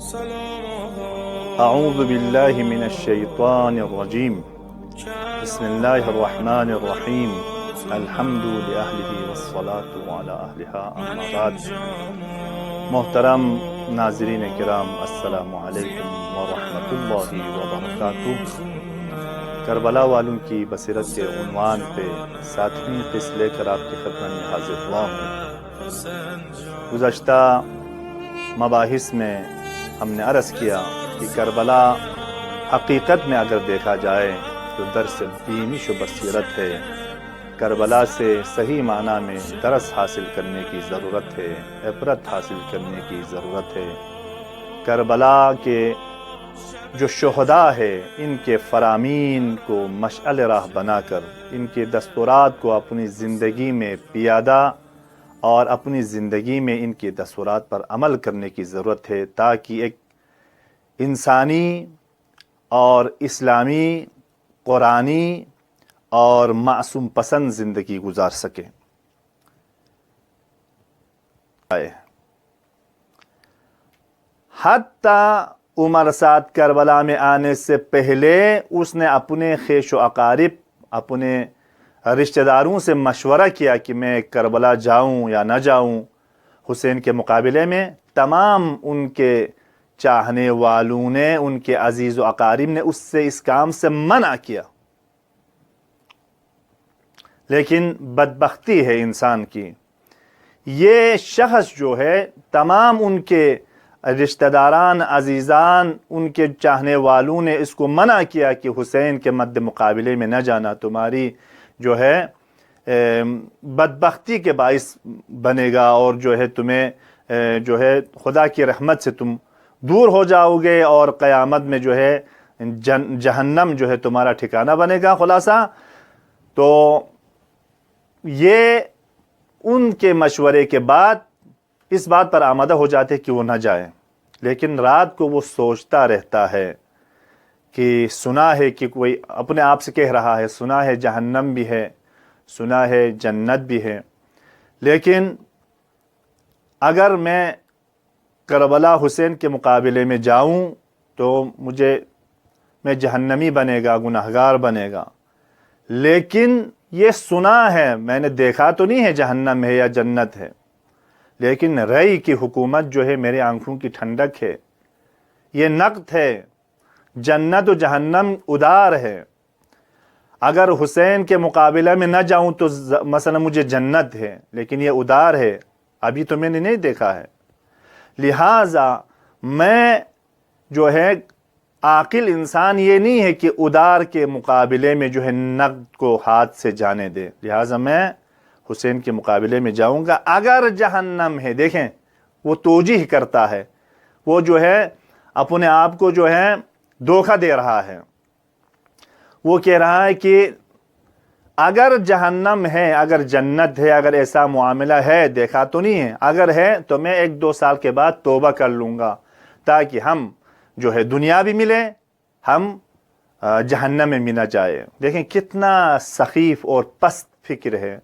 اعوذ باللہ من الشیطان الرجیم بسم اللہ الرحمن الرحیم الحمد لأہلہ والصلاة علی اہلہا اما بعد۔ محترم ناظرین کرام، السلام علیکم ورحمۃ اللہ وبرکاتہ۔ کربلا والوں کی بصیرت کے عنوان پہ 7ویں قسط لے کر آپ کی خدمت میں حاضر ہوا ہوں۔ گزشتہ مباحث میں ہم نے عرض کیا کہ کربلا حقیقت میں اگر دیکھا جائے تو درس بینش و بصیرت ہے۔ کربلا سے صحیح معنی میں درس حاصل کرنے کی ضرورت ہے، عبرت حاصل کرنے کی ضرورت ہے۔ کربلا کے جو شہداء ہے، ان کے فرامین کو مشعل راہ بنا کر ان کے دستورات کو اپنی زندگی میں پیادہ اور اپنی زندگی میں ان کے دستورات پر عمل کرنے کی ضرورت ہے، تاکہ ایک انسانی اور اسلامی، قرآنی اور معصوم پسند زندگی گزار سکے۔ حتیٰ عمر سعد کربلا میں آنے سے پہلے اس نے اپنے خیش و اقارب، اپنے رشتہ داروں سے مشورہ کیا کہ میں کربلا جاؤں یا نہ جاؤں۔ حسین کے مقابلے میں تمام ان کے چاہنے والوں نے، ان کے عزیز و اقارب نے اس کام سے منع کیا۔ لیکن بدبختی ہے انسان کی، یہ شخص جو ہے تمام ان کے رشتہ داران، عزیزان، ان کے چاہنے والوں نے اس کو منع کیا کہ حسین کے مد مقابلے میں نہ جانا، تمہاری جو ہے بدبختی کے باعث بنے گا، اور جو ہے تمہیں جو ہے خدا کی رحمت سے تم دور ہو جاؤ گے، اور قیامت میں جو ہے جہنم جو ہے تمہارا ٹھکانہ بنے گا۔ خلاصہ تو یہ ان کے مشورے کے بعد اس بات پر آمادہ ہو جاتے کہ وہ نہ جائے، لیکن رات کو وہ سوچتا رہتا ہے کہ سنا ہے کہ کوئی اپنے آپ سے کہہ رہا ہے، سنا ہے جہنم بھی ہے، سنا ہے جنت بھی ہے، لیکن اگر میں کربلا حسین کے مقابلے میں جاؤں تو میں جہنمی بنے گا، گناہگار بنے گا۔ لیکن یہ سنا ہے، میں نے دیکھا تو نہیں ہے جہنم ہے یا جنت ہے، لیکن رئی کی حکومت جو ہے میری آنکھوں کی ٹھنڈک ہے، یہ نقد ہے، جنت و جہنم ادار ہے۔ اگر حسین کے مقابلے میں نہ جاؤں تو مثلا مجھے جنت ہے، لیکن یہ ادار ہے، ابھی تو میں نے نہیں دیکھا ہے، لہٰذا میں جو ہے عاقل انسان یہ نہیں ہے کہ ادار کے مقابلے میں جو ہے نقد کو ہاتھ سے جانے دے، لہٰذا میں حسین کے مقابلے میں جاؤں گا۔ اگر جہنم ہے، دیکھیں وہ توجیہ کرتا ہے، وہ جو ہے اپنے آپ کو جو ہے دھوکہ دے رہا ہے، وہ کہہ رہا ہے کہ اگر جہنم ہے، اگر جنت ہے، اگر ایسا معاملہ ہے، دیکھا تو نہیں ہے، اگر ہے تو میں 1-2 سال کے بعد توبہ کر لوں گا، تاکہ ہم جو ہے دنیا بھی ملے، ہم جہنم میں بھی نہ جائے۔ دیکھیں کتنا سخیف اور پست فکر ہے،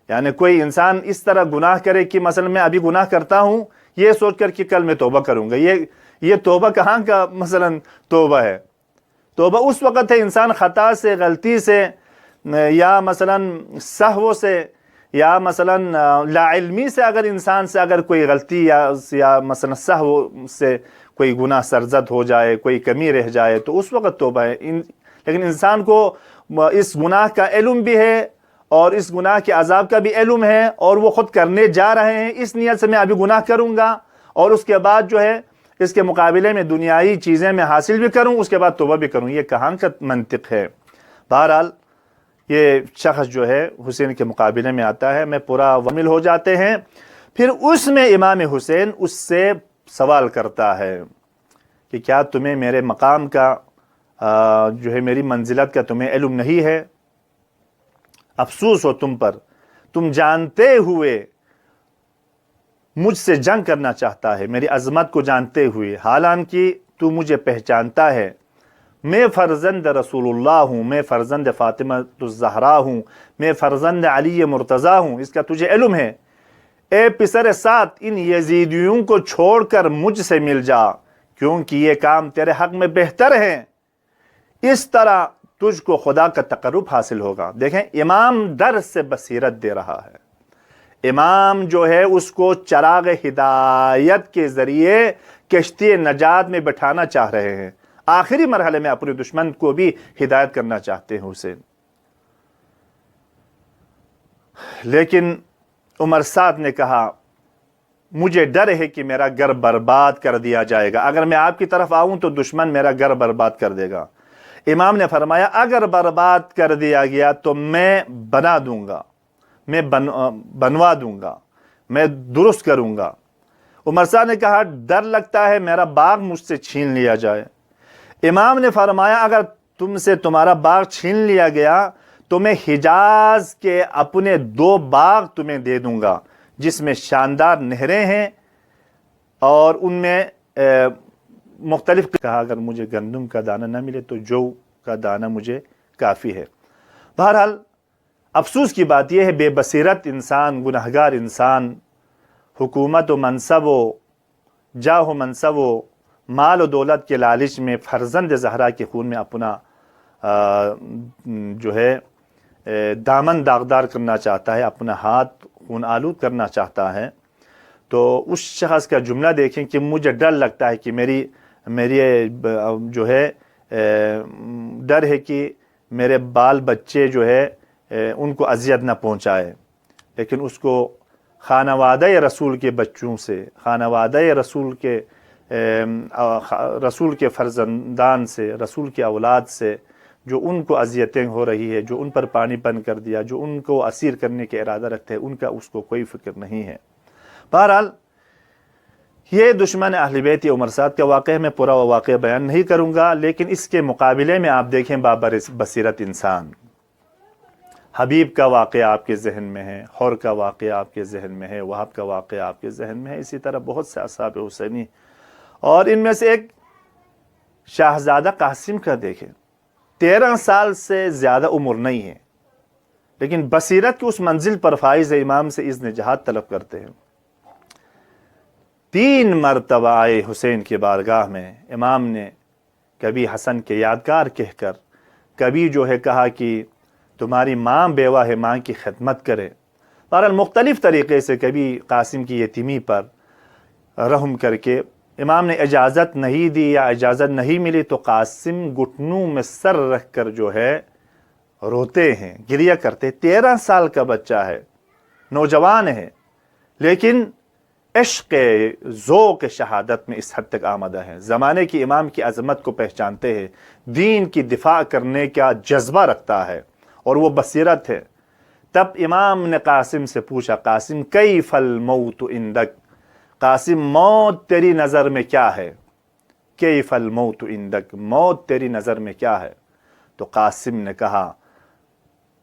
یعنی کوئی انسان اس طرح گناہ کرے کہ مثلا میں ابھی گناہ کرتا ہوں یہ سوچ کر کہ کل میں توبہ کروں گا، یہ توبہ کہاں کا مثلا توبہ ہے؟ توبہ اس وقت ہے انسان خطا سے، غلطی سے، یا مثلا سہو سے، یا مثلا لا علمی سے اگر انسان سے اگر کوئی غلطی یا مثلا سہو سے کوئی گناہ سرزد ہو جائے، کوئی کمی رہ جائے تو اس وقت توبہ ہے۔ لیکن انسان کو اس گناہ کا علم بھی ہے اور اس گناہ کے عذاب کا بھی علم ہے، اور وہ خود کرنے جا رہے ہیں، اس نیت سے میں ابھی گناہ کروں گا اور اس کے بعد جو ہے اس کے مقابلے میں دنیائی چیزیں میں حاصل بھی کروں، اس کے بعد توبہ بھی کروں، یہ کہاں کا منطق ہے؟ بہرحال یہ شخص جو ہے حسین کے مقابلے میں آتا ہے، میں پورا وامل ہو جاتے ہیں۔ پھر اس میں امام حسین اس سے سوال کرتا ہے کہ کیا تمہیں میرے مقام کا جو ہے میری منزلت کا تمہیں علم نہیں ہے؟ افسوس ہو تم پر، تم جانتے ہوئے مجھ سے جنگ کرنا چاہتا ہے، میری عظمت کو جانتے ہوئے، حالانکہ تو مجھے پہچانتا ہے، میں فرزند رسول اللہ ہوں، میں فرزند فاطمہ الزہرا ہوں، میں فرزند علی مرتضیٰ ہوں، اس کا تجھے علم ہے۔ اے پسر سعد، ان یزیدیوں کو چھوڑ کر مجھ سے مل جا، کیونکہ یہ کام تیرے حق میں بہتر ہیں، اس طرح تجھ کو خدا کا تقرب حاصل ہوگا۔ دیکھیں امام ڈر سے بصیرت دے رہا ہے، امام جو ہے اس کو چراغ ہدایت کے ذریعے کشتی نجات میں بٹھانا چاہ رہے ہیں، آخری مرحلے میں اپنے دشمن کو بھی ہدایت کرنا چاہتے ہیں اسے۔ لیکن عمر سعد نے کہا مجھے ڈر ہے کہ میرا گھر برباد کر دیا جائے گا، اگر میں آپ کی طرف آؤں تو دشمن میرا گھر برباد کر دے گا۔ امام نے فرمایا اگر برباد کر دیا گیا تو میں بنا دوں گا، میں بنوا دوں گا، میں درست کروں گا۔ عمر صاحب نے کہا ڈر لگتا ہے میرا باغ مجھ سے چھین لیا جائے۔ امام نے فرمایا اگر تم سے تمہارا باغ چھین لیا گیا تو میں حجاز کے اپنے 2 باغ تمہیں دے دوں گا جس میں شاندار نہریں ہیں اور ان میں مختلف۔ کہا اگر مجھے گندم کا دانہ نہ ملے تو جو کا دانہ مجھے کافی ہے۔ بہرحال افسوس کی بات یہ ہے بے بصیرت انسان، گنہگار انسان حکومت و منصب و جاہ و منصب و مال و دولت کے لالچ میں فرزند زہرا کے خون میں اپنا جو ہے دامن داغدار کرنا چاہتا ہے، اپنا ہاتھ خون آلود کرنا چاہتا ہے، تو اس شخص کا جملہ دیکھیں کہ مجھے ڈر لگتا ہے کہ میری جو ہے ڈر ہے کہ میرے بال بچے جو ہے ان کو اذیت نہ پہنچائے، لیکن اس کو خانوادہ رسول کے بچوں سے، خانوادہ رسول کے فرزندان سے، رسول کے اولاد سے جو ان کو اذیتیں ہو رہی ہے، جو ان پر پانی بند کر دیا، جو ان کو اسیر کرنے کے ارادہ رکھتے ہیں، ان کا اس کو کوئی فکر نہیں ہے۔ بہرحال یہ دشمن اہل بیت عمر سعد کا واقعہ میں پورا واقعہ بیان نہیں کروں گا، لیکن اس کے مقابلے میں آپ دیکھیں بصیرت انسان، حبیب کا واقعہ آپ کے ذہن میں ہے، حور کا واقعہ آپ کے ذہن میں ہے، وہب کا واقعہ آپ کے ذہن میں ہے، اسی طرح بہت سے اصحاب حسینی، اور ان میں سے ایک شاہزادہ قاسم کا دیکھیں، 13 سال سے زیادہ عمر نہیں ہے، لیکن بصیرت کی اس منزل پر فائز امام سے اذن جہاد طلب کرتے ہیں۔ 3 مرتبہ آئے حسین کی بارگاہ میں، امام نے کبھی حسن کے یادگار کہہ کر، کبھی جو ہے کہا کہ تمہاری ماں بیوہ ہے، ماں کی خدمت کرے، بہرحال مختلف طریقے سے، کبھی قاسم کی یتیمی پر رحم کر کے امام نے اجازت نہیں دی یا اجازت نہیں ملی تو قاسم گھٹنوں میں سر رکھ کر جو ہے روتے ہیں، گریہ کرتے۔ 13 سال کا بچہ ہے، نوجوان ہے، لیکن عشق ذوق شہادت میں اس حد تک آمدہ ہے، زمانے کی امام کی عظمت کو پہچانتے ہیں، دین کی دفاع کرنے کا جذبہ رکھتا ہے، اور وہ بصیرت ہے۔ تب امام نے قاسم سے پوچھا قاسم کیف الموت عندک، قاسم موت تیری نظر میں کیا ہے؟ کیف الموت عندک، موت تیری نظر میں کیا ہے؟ تو قاسم نے کہا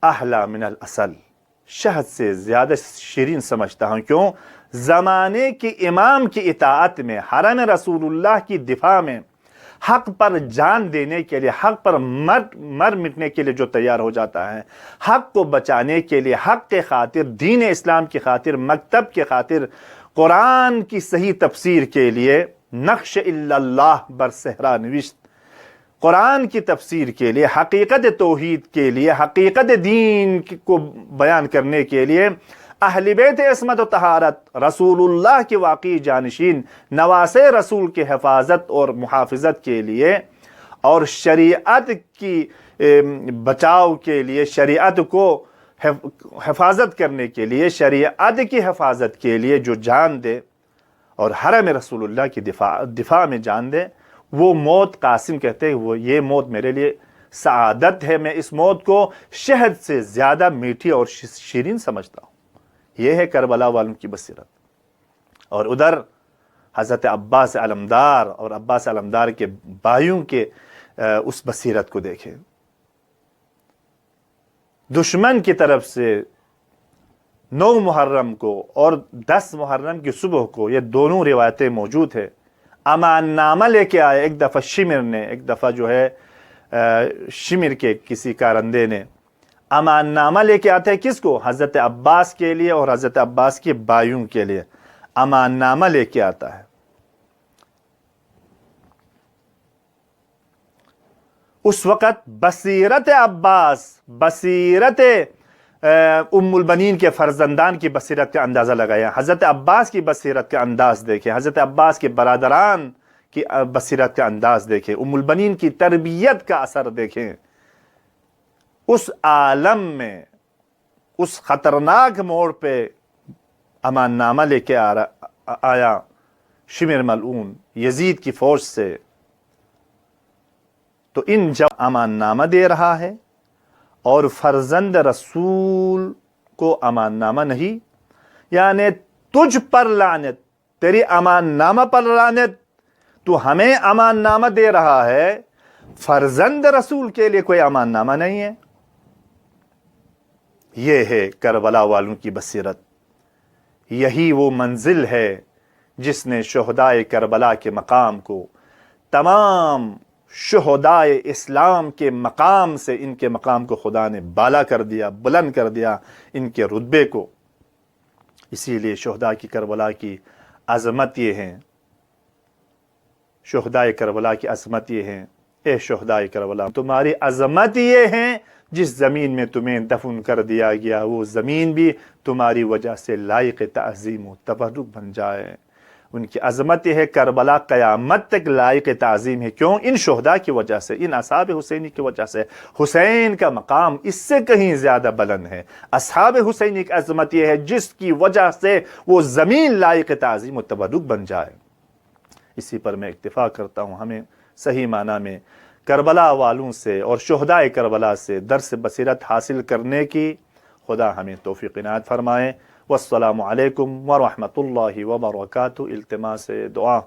احلا من العسل، شہد سے زیادہ شیرین سمجھتا ہوں۔ کیوں؟ زمانے کی امام کی اطاعت میں، حرم رسول اللہ کی دفاع میں، حق پر جان دینے کے لیے، حق پر مر مٹنے کے لیے جو تیار ہو جاتا ہے، حق کو بچانے کے لیے، حق کے خاطر، دین اسلام کی خاطر، مکتب کے خاطر، قرآن کی صحیح تفسیر کے لیے، نقش الا اللہ بر صحرا نوشت، قرآن کی تفسیر کے لیے، حقیقت توحید کے لیے، حقیقت دین کو بیان کرنے کے لیے، اہل بیت عصمت و طہارت، رسول اللہ کے واقعی جانشین، نواسے رسول کے حفاظت اور محافظت کے لیے، اور شریعت کی بچاؤ کے لیے، شریعت کو حفاظت کرنے کے لیے، شریعت کی حفاظت کے لیے جو جان دے اور حرم رسول اللہ کی دفاع میں جان دے، وہ موت قاسم کہتے ہیں وہ یہ موت میرے لیے سعادت ہے، میں اس موت کو شہد سے زیادہ میٹھی اور شیرین سمجھتا ہوں۔ یہ ہے کربلا والوں کی بصیرت۔ اور ادھر حضرت عباس علمدار اور عباس علمدار کے بھائیوں کے اس بصیرت کو دیکھیں۔ دشمن کی طرف سے 9 محرم کو اور 10 محرم کی صبح کو یہ دونوں روایتیں موجود ہیں، امان نامہ لے کے آئے۔ ایک دفعہ شمر نے، ایک دفعہ جو ہے شمر کے کسی کارندے نے امان نامہ لے کے آتے ہیں، کس کو؟ حضرت عباس کے لیے اور حضرت عباس کے بھائیوں کے لیے امان نامہ لے کے آتا ہے۔ اس وقت بصیرت عباس، بصیرت ام البنین کے فرزندان کی بصیرت کا اندازہ لگایا، حضرت عباس کی بصیرت کا انداز دیکھیں، حضرت عباس کے برادران کی بصیرت کا انداز دیکھیں، ام البنین کی تربیت کا اثر دیکھیں۔ اس عالم میں اس خطرناک موڑ پہ امان نامہ لے کے آیا شمر ملعون یزید کی فوج سے، تو ان جب امان نامہ دے رہا ہے اور فرزند رسول کو امان نامہ نہیں، یعنی تجھ پر لعنت، تیری امان نامہ پر لعنت، تو ہمیں امان نامہ دے رہا ہے، فرزند رسول کے لیے کوئی امان نامہ نہیں ہے۔ یہ ہے کربلا والوں کی بصیرت، یہی وہ منزل ہے جس نے شہدائے کربلا کے مقام کو تمام شہدائے اسلام کے مقام سے، ان کے مقام کو خدا نے بالا کر دیا، بلند کر دیا ان کے رتبے کو۔ اسی لیے شہداء کی کربلا کی عظمت یہ ہے، شہدائے کربلا کی عظمت یہ ہے، اے شہدائے کربلا تمہاری عظمت یہ ہے، جس زمین میں تمہیں دفن کر دیا گیا وہ زمین بھی تمہاری وجہ سے لائق تعظیم و تبرک بن جائے۔ ان کی عظمت یہ ہے، کربلا قیامت تک لائق تعظیم ہے۔ کیوں؟ ان شہداء کی وجہ سے، ان اصحاب حسینی کی وجہ سے۔ حسین کا مقام اس سے کہیں زیادہ بلند ہے۔ اصحاب حسینی کی عظمت یہ ہے جس کی وجہ سے وہ زمین لائق تعظیم و تبرک بن جائے۔ اسی پر میں اکتفا کرتا ہوں۔ ہمیں صحیح معنی میں کربلا والوں سے اور شہدائے کربلا سے درس بصیرت حاصل کرنے کی خدا ہمیں توفیق عنایت فرمائے۔ والسلام علیکم ورحمۃ اللہ وبرکاتہ۔ التماس دعا۔